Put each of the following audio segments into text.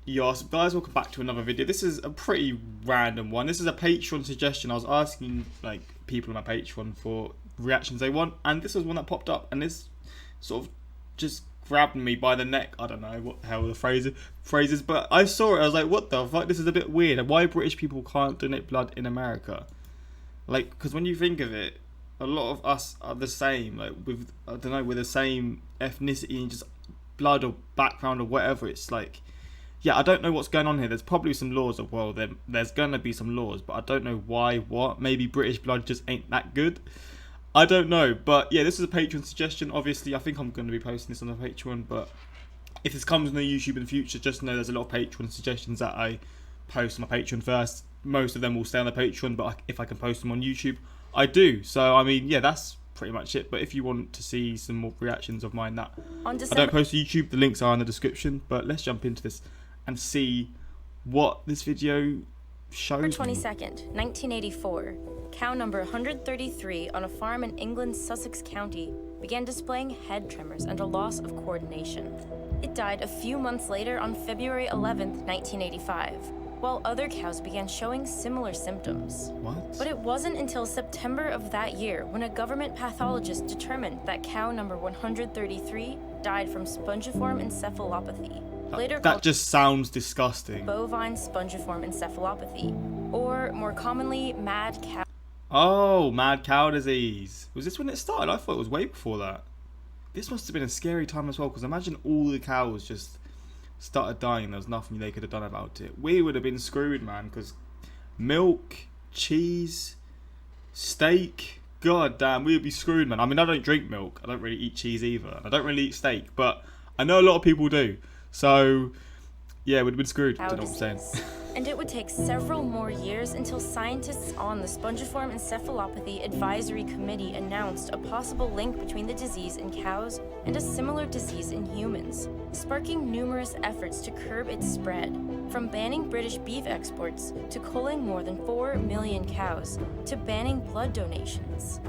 Yes, guys, welcome back to another video. This is a pretty random one. This is a Patreon suggestion. I was asking like people on my Patreon for reactions they want, and this was one that popped up, and this sort of just grabbed me by the neck. I don't know what the hell the phrase is, but I saw it. I was like, what the fuck? This is a bit weird. Why British people can't donate blood in America? Like, because when you think of it, a lot of us are the same. Like, with I don't know, with the same ethnicity and just blood or background or whatever. It's like, yeah, I don't know what's going on here. There's probably some laws of, well, there's going to be some laws, but I don't know why, what. Maybe British blood just ain't that good. I don't know. But yeah, this is a Patreon suggestion. Obviously, I think I'm going to be posting this on the Patreon, but if this comes on the YouTube in the future, just know there's a lot of Patreon suggestions that I post on my Patreon first. Most of them will stay on the Patreon, but if I can post them on YouTube, I do. So, I mean, yeah, that's pretty much it. But if you want to see some more reactions of mine that I don't post to YouTube, the links are in the description. But let's jump into this and see what this video shows. December 22nd, 1984, cow number 133 on a farm in England's Sussex County began displaying head tremors and a loss of coordination. It died a few months later on February 11th, 1985, while other cows began showing similar symptoms. What? But it wasn't until September of that year when a government pathologist determined that cow number 133 died from spongiform encephalopathy. That just sounds disgusting. Bovine spongiform encephalopathy, or more commonly, mad cow. Oh, mad cow disease. Was this when it started? I thought it was way before that. This must have been a scary time as well, because imagine all the cows just started dying and there was nothing they could have done about it. We would have been screwed, man, because milk, cheese, steak, god damn, we would be screwed, man. I mean, I don't drink milk. I don't really eat cheese either. I don't really eat steak, but I know a lot of people do. So, yeah, we'd been screwed. I don't know what I'm saying. And it would take several more years until scientists on the Spongiform Encephalopathy Advisory Committee announced a possible link between the disease in cows and a similar disease in humans, sparking numerous efforts to curb its spread, from banning British beef exports to culling more than 4 million cows to banning blood donations.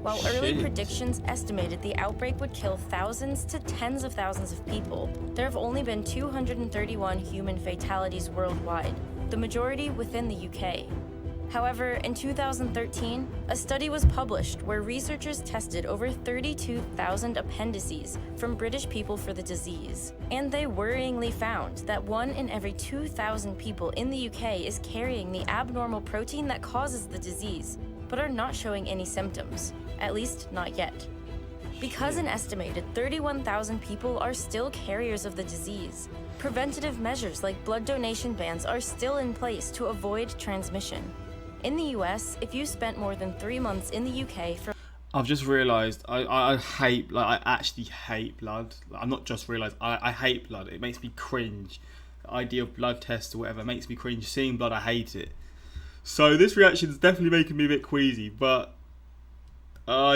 While early predictions estimated the outbreak would kill thousands to tens of thousands of people, there have only been 231 human fatalities worldwide, the majority within the UK. However, in 2013, a study was published where researchers tested over 32,000 appendices from British people for the disease, and they worryingly found that 1 in every 2,000 people in the UK is carrying the abnormal protein that causes the disease, but are not showing any symptoms. At least, not yet. Because an estimated 31,000 people are still carriers of the disease, preventative measures like blood donation bans are still in place to avoid transmission. In the US, if you spent more than 3 months in the UK for... I've just realised I hate, like, I actually hate blood. I'm not just realised, I hate blood. It makes me cringe. The idea of blood tests or whatever makes me cringe. Seeing blood, I hate it. So this reaction is definitely making me a bit queasy, but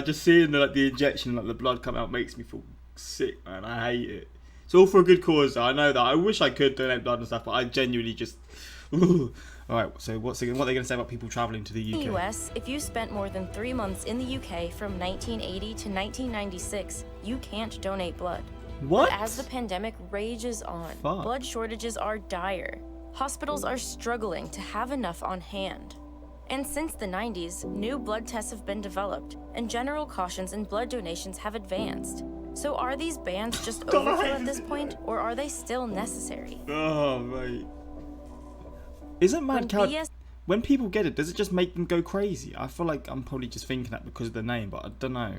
just seeing the injection, like the blood come out, makes me feel sick, man. I hate it. It's all for a good cause, though. I know that. I wish I could donate blood and stuff, but I genuinely just... Alright, so what are they going to say about people travelling to the UK? In the US, if you spent more than 3 months in the UK from 1980 to 1996, you can't donate blood. What? But as the pandemic rages on, blood shortages are dire. Hospitals are struggling to have enough on hand. And since the 90s, new blood tests have been developed, and general cautions in blood donations have advanced. So are these bans just overkill at this point, or are they still necessary? Oh, mate. Isn't mad cow... When people get it, does it just make them go crazy? I feel like I'm probably just thinking that because of the name, but I don't know.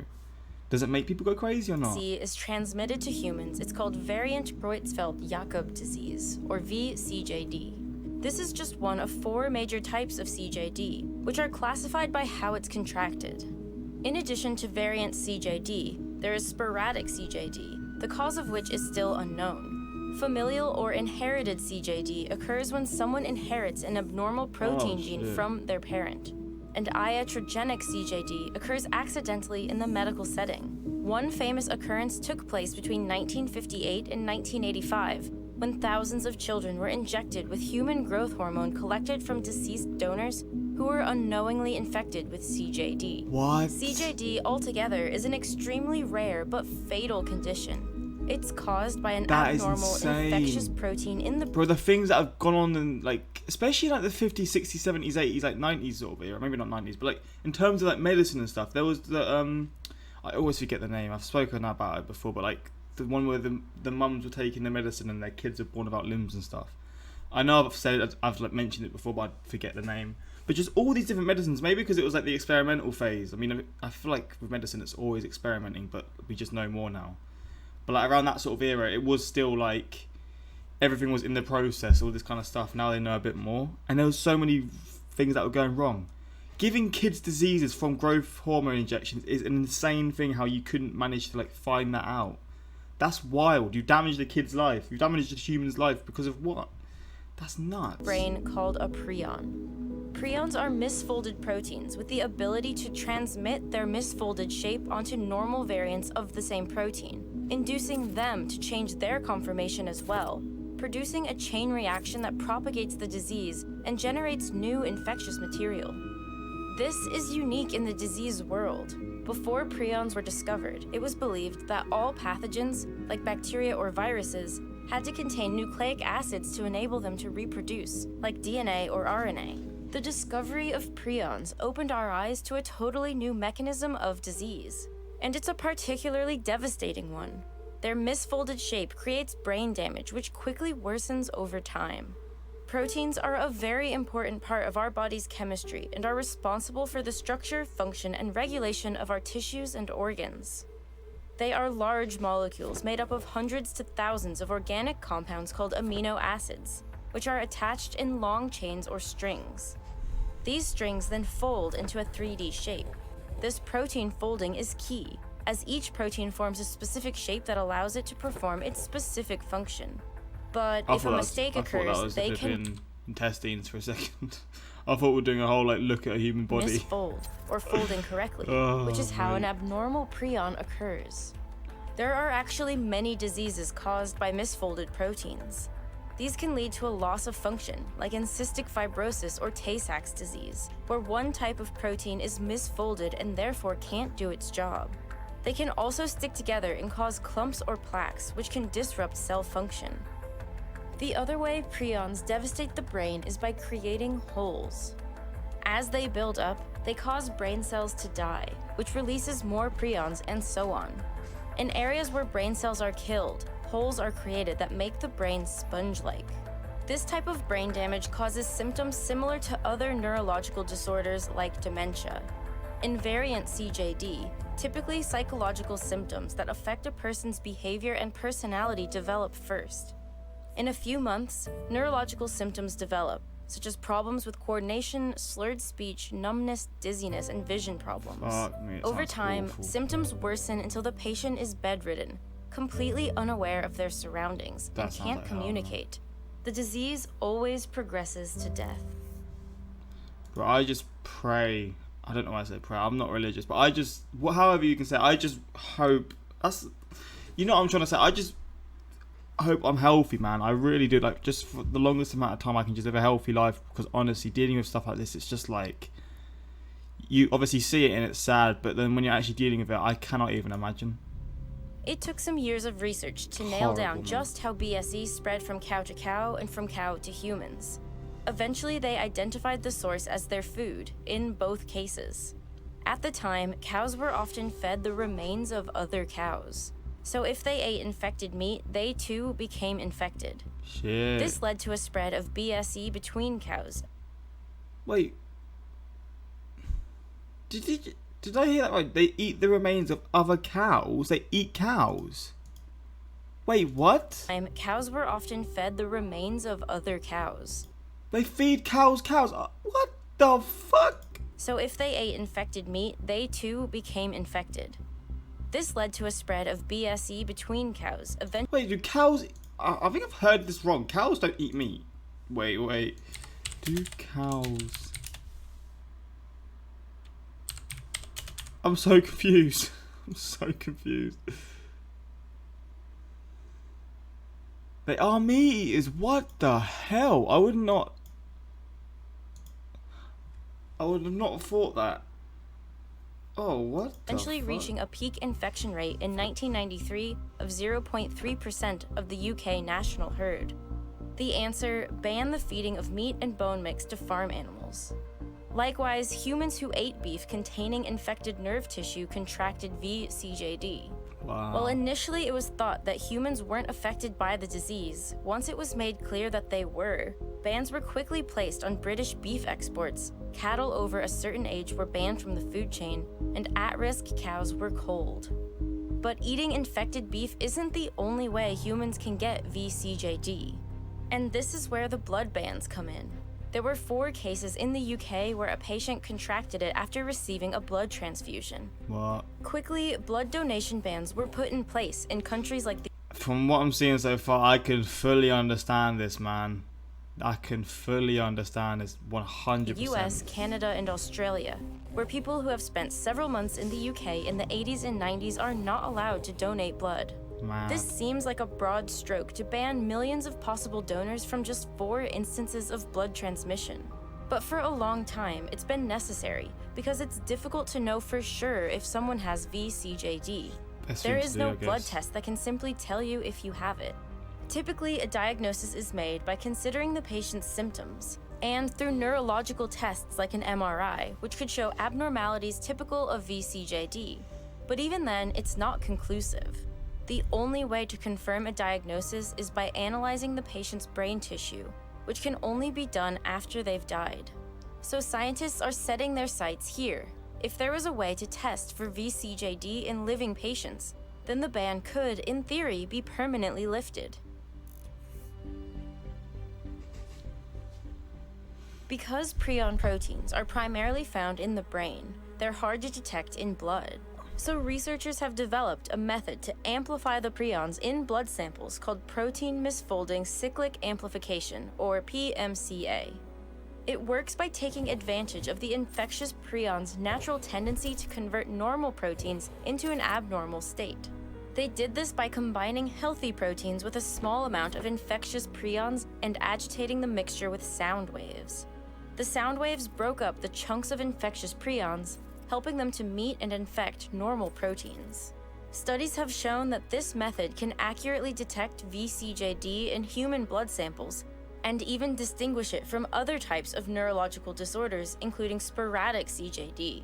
Does it make people go crazy or not? Is transmitted to humans. It's called variant Creutzfeldt-Jakob disease, or VCJD. This is just one of 4 major types of CJD, which are classified by how it's contracted. In addition to variant CJD, there is sporadic CJD, the cause of which is still unknown. Familial or inherited CJD occurs when someone inherits an abnormal protein gene from their parent. And iatrogenic CJD occurs accidentally in the medical setting. One famous occurrence took place between 1958 and 1985, when thousands of children were injected with human growth hormone collected from deceased donors who were unknowingly infected with CJD. What? CJD altogether is an extremely rare but fatal condition. It's caused by an That is abnormal insane. infectious protein in the Bro, the things that have gone on in, like, especially like the 50s, 60s, 70s, 80s, like 90s sort of era, maybe not 90s, but like in terms of like medicine and stuff, there was the I always forget the name. I've spoken about it before, but like the one where the mums were taking the medicine and their kids were born without limbs and stuff. I know I've like mentioned it before, but I forget the name. But just all these different medicines, maybe because it was like the experimental phase. I mean, I feel like with medicine it's always experimenting, but we just know more now. But like around that sort of era, it was still like everything was in the process, all this kind of stuff. Now they know a bit more, and there was so many things that were going wrong. Giving kids diseases from growth hormone injections is an insane thing. How you couldn't manage to like find that out? That's wild. You damaged a kid's life. You damaged a human's life because of what? That's nuts. Brain called a prion. Prions are misfolded proteins with the ability to transmit their misfolded shape onto normal variants of the same protein, inducing them to change their conformation as well, producing a chain reaction that propagates the disease and generates new infectious material. This is unique in the disease world. Before prions were discovered, it was believed that all pathogens, like bacteria or viruses, had to contain nucleic acids to enable them to reproduce, like DNA or RNA. The discovery of prions opened our eyes to a totally new mechanism of disease, and it's a particularly devastating one. Their misfolded shape creates brain damage, which quickly worsens over time. Proteins are a very important part of our body's chemistry and are responsible for the structure, function, and regulation of our tissues and organs. They are large molecules made up of hundreds to thousands of organic compounds called amino acids, which are attached in long chains or strings. These strings then fold into a 3D shape. This protein folding is key, as each protein forms a specific shape that allows it to perform its specific function. But if a mistake occurs, they can intestines for a second. I thought we were doing a whole like look at a human body. Misfold or fold incorrectly, which is how an abnormal prion occurs. There are actually many diseases caused by misfolded proteins. These can lead to a loss of function, like in cystic fibrosis or Tay-Sachs disease, where one type of protein is misfolded and therefore can't do its job. They can also stick together and cause clumps or plaques, which can disrupt cell function. The other way prions devastate the brain is by creating holes. As they build up, they cause brain cells to die, which releases more prions and so on. In areas where brain cells are killed, holes are created that make the brain sponge-like. This type of brain damage causes symptoms similar to other neurological disorders like dementia. In variant CJD, typically psychological symptoms that affect a person's behavior and personality develop first. In a few months, neurological symptoms develop, such as problems with coordination, slurred speech, numbness, dizziness, and vision problems. Over time, symptoms worsen until the patient is bedridden, completely unaware of their surroundings, and can't communicate. The disease always progresses to death. Bro, I just pray. I don't know why I say pray. I'm not religious, but I just, however you can say it, I just hope. You know what I'm trying to say? I just hope I'm healthy, man. I really do. Like, just for the longest amount of time I can just live a healthy life, because honestly, dealing with stuff like this, it's just like, you obviously see it and it's sad, but then when you're actually dealing with it, I cannot even imagine. It took some years of research to nail down just how BSE spread from cow to cow and from cow to humans. Eventually, they identified the source as their food, in both cases. At the time, cows were often fed the remains of other cows. So if they ate infected meat, they too became infected. Shit. This led to a spread of BSE between cows. Wait. Did I hear that right? They eat the remains of other cows? They eat cows? Wait, what? Cows were often fed the remains of other cows. They feed cows? What the fuck? So if they ate infected meat, they too became infected. This led to a spread of BSE between cows. Wait, do cows... I think I've heard this wrong. Cows don't eat meat. Wait. Do cows... I'm so confused. They are meat eaters. What the hell? I would have not thought that. Oh, what the Eventually fuck? reaching a peak infection rate in 1993 of 0.3% of the UK national herd. The answer: ban the feeding of meat and bone mix to farm animals. Likewise, humans who ate beef containing infected nerve tissue contracted VCJD. Wow. While initially it was thought that humans weren't affected by the disease, once it was made clear that they were, bans were quickly placed on British beef exports, cattle over a certain age were banned from the food chain, and at-risk cows were culled. But eating infected beef isn't the only way humans can get VCJD. And this is where the blood bans come in. There were 4 cases in the UK where a patient contracted it after receiving a blood transfusion. What? Quickly, blood donation bans were put in place in countries like the From what I'm seeing so far, I can fully understand this, man. I can fully understand this 100%. US, Canada, and Australia, where people who have spent several months in the UK in the 80s and 90s are not allowed to donate blood. Man. This seems like a broad stroke to ban millions of possible donors from just 4 instances of blood transmission. But for a long time, it's been necessary because it's difficult to know for sure if someone has VCJD. There is no blood test that can simply tell you if you have it. Typically, a diagnosis is made by considering the patient's symptoms and through neurological tests like an MRI, which could show abnormalities typical of VCJD. But even then, it's not conclusive. The only way to confirm a diagnosis is by analyzing the patient's brain tissue, which can only be done after they've died. So scientists are setting their sights here. If there was a way to test for VCJD in living patients, then the ban could, in theory, be permanently lifted. Because prion proteins are primarily found in the brain, they're hard to detect in blood. So researchers have developed a method to amplify the prions in blood samples called protein misfolding cyclic amplification, or PMCA. It works by taking advantage of the infectious prion's natural tendency to convert normal proteins into an abnormal state. They did this by combining healthy proteins with a small amount of infectious prions and agitating the mixture with sound waves. The sound waves broke up the chunks of infectious prions, helping them to meet and infect normal proteins. Studies have shown that this method can accurately detect VCJD in human blood samples and even distinguish it from other types of neurological disorders, including sporadic CJD.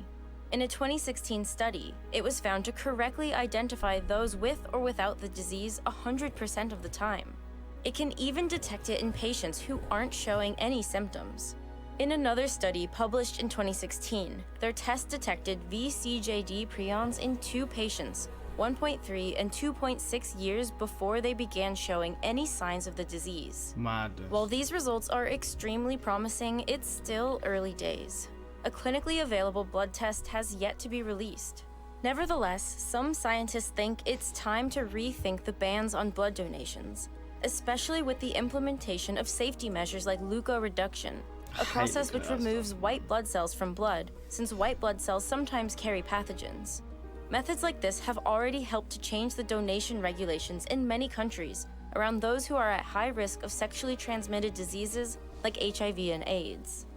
In a 2016 study, it was found to correctly identify those with or without the disease 100% of the time. It can even detect it in patients who aren't showing any symptoms. In another study published in 2016, their test detected VCJD prions in 2 patients, 1.3 and 2.6 years before they began showing any signs of the disease. Madness. While these results are extremely promising, it's still early days. A clinically available blood test has yet to be released. Nevertheless, some scientists think it's time to rethink the bans on blood donations, especially with the implementation of safety measures like leukoreduction, a process which removes white blood cells from blood, since white blood cells sometimes carry pathogens. Methods like this have already helped to change the donation regulations in many countries around those who are at high risk of sexually transmitted diseases like HIV and AIDS.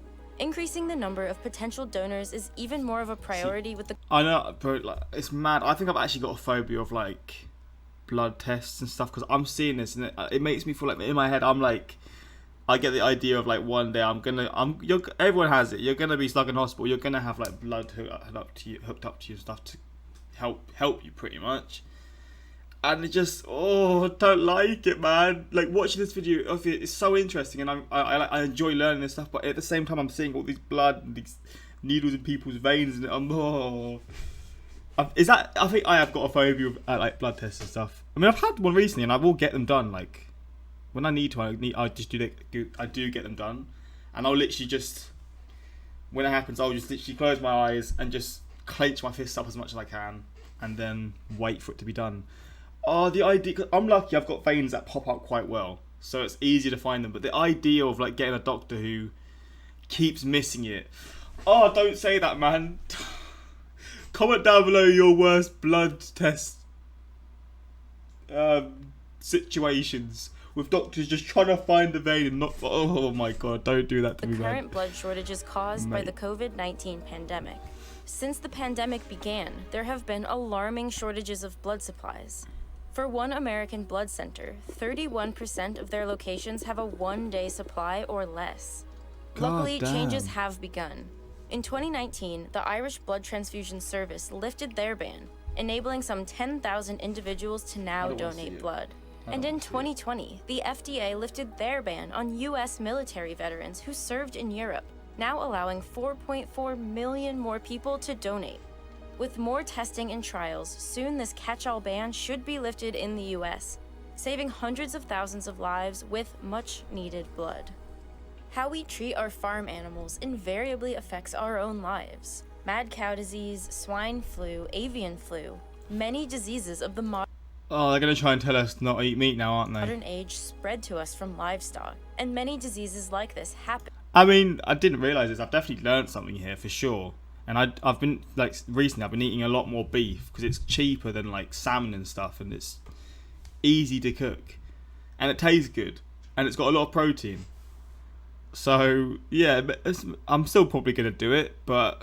Increasing the number of potential donors is even more of a priority with the... I know, bro, like, it's mad. I think I've actually got a phobia of, like, blood tests and stuff, because I'm seeing this, and it makes me feel like, in my head, I'm like... I get the idea of like one day everyone has it. You're gonna be stuck in hospital. You're gonna have like blood hooked up to you and stuff to help you pretty much. And it just I don't like it, man. Like watching this video of it is so interesting, and I enjoy learning this stuff. But at the same time, I'm seeing all these blood and these needles in people's veins, and is that? I think I have got a phobia of like blood tests and stuff. I mean, I've had one recently, and I will get them done like. When I need to, I do get them done, and I'll literally just, when it happens, I'll just literally close my eyes and just clench my fists up as much as I can, and then wait for it to be done. The idea, cause I'm lucky, I've got veins that pop up quite well, so it's easier to find them. But the idea of like getting a doctor who keeps missing it, don't say that, man. Comment down below your worst blood test situations. With doctors just trying to find the vein and not... Oh my god, don't do that to me, man. The current blood shortage is caused by the COVID-19 pandemic. Since the pandemic began, there have been alarming shortages of blood supplies. For one American blood center, 31% of their locations have a 1-day supply or less. Luckily, changes have begun. In 2019, the Irish Blood Transfusion Service lifted their ban, enabling some 10,000 individuals to now donate blood. And in 2020, the FDA lifted their ban on US military veterans who served in Europe, now allowing 4.4 million more people to donate. With more testing and trials, soon this catch-all ban should be lifted in the US, saving hundreds of thousands of lives with much-needed blood. How we treat our farm animals invariably affects our own lives. Mad cow disease, swine flu, avian flu, many diseases of the Oh, they're going to try and tell us not to eat meat now, aren't they? modern age spread to us from livestock, and many diseases like this happen. I mean, I didn't realise this. I've definitely learned something here for sure. And I've been, like, recently I've been eating a lot more beef because it's cheaper than, like, salmon and stuff, and it's easy to cook. And it tastes good. And it's got a lot of protein. So, yeah, I'm still probably going to do it, but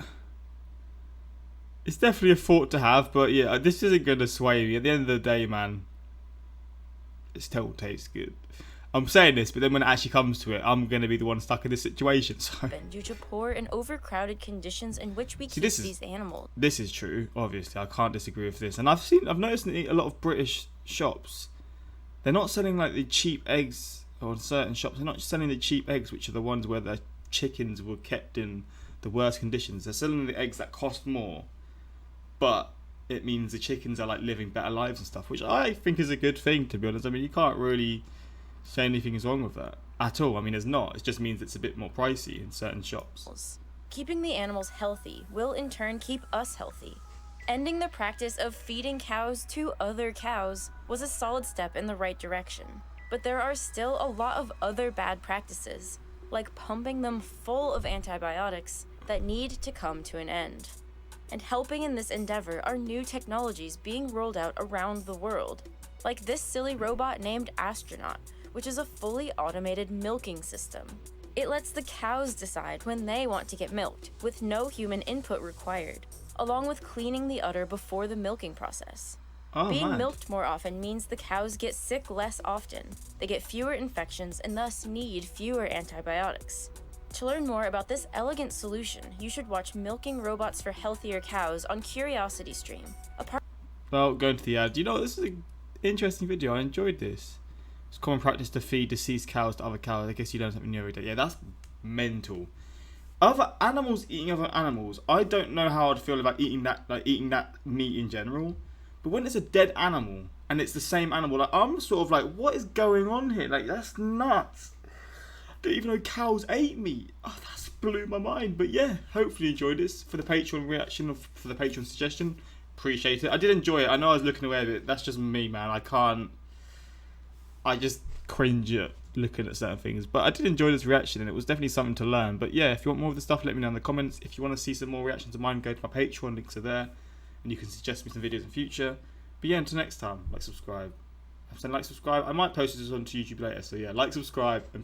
it's definitely a thought to have. But, yeah, this isn't going to sway me. At the end of the day, man, it still tastes good. I'm saying this, but then when it actually comes to it, I'm going to be the one stuck in this situation. So due to poor and overcrowded conditions in which we keep these animals. This is true, obviously. I can't disagree with this. And I've noticed in a lot of British shops, they're not selling like the cheap eggs, or in certain shops, they're not selling the cheap eggs, which are the ones where the chickens were kept in the worst conditions. They're selling the eggs that cost more, but it means the chickens are like living better lives and stuff, which I think is a good thing, to be honest. I mean, you can't really say anything is wrong with that at all. I mean, there's not. It just means it's a bit more pricey in certain shops. Keeping the animals healthy will in turn keep us healthy. Ending the practice of feeding cows to other cows was a solid step in the right direction. But there are still a lot of other bad practices, like pumping them full of antibiotics, that need to come to an end. And helping in this endeavor are new technologies being rolled out around the world, like this silly robot named Astronaut, which is a fully automated milking system. It lets the cows decide when they want to get milked, with no human input required, along with cleaning the udder before the milking process. Being milked more often means the cows get sick less often, they get fewer infections and thus need fewer antibiotics. To learn more about this elegant solution, you should watch Milking Robots for Healthier Cows on Curiosity Stream. Well, going to the ad, you know, this is an interesting video. I enjoyed this. It's common practice to feed deceased cows to other cows. I guess you learn something new every day. Yeah, that's mental. Other animals eating other animals. I don't know how I'd feel about eating that meat in general. But when it's a dead animal and it's the same animal, like, I'm sort of like, what is going on here? Like, that's nuts. I didn't even know cows ate meat. Oh, that's blew my mind. But yeah, hopefully you enjoyed this. For the Patreon reaction, for the Patreon suggestion, appreciate it. I did enjoy it. I know I was looking away a bit. That's just me, man. I just cringe at looking at certain things. But I did enjoy this reaction, and it was definitely something to learn. But yeah, if you want more of the stuff, let me know in the comments. If you want to see some more reactions of mine, go to my Patreon. Links are there. And you can suggest me some videos in future. But yeah, until next time, like, subscribe. I'm saying like, subscribe. I might post this onto YouTube later. So yeah, like, subscribe, and peace.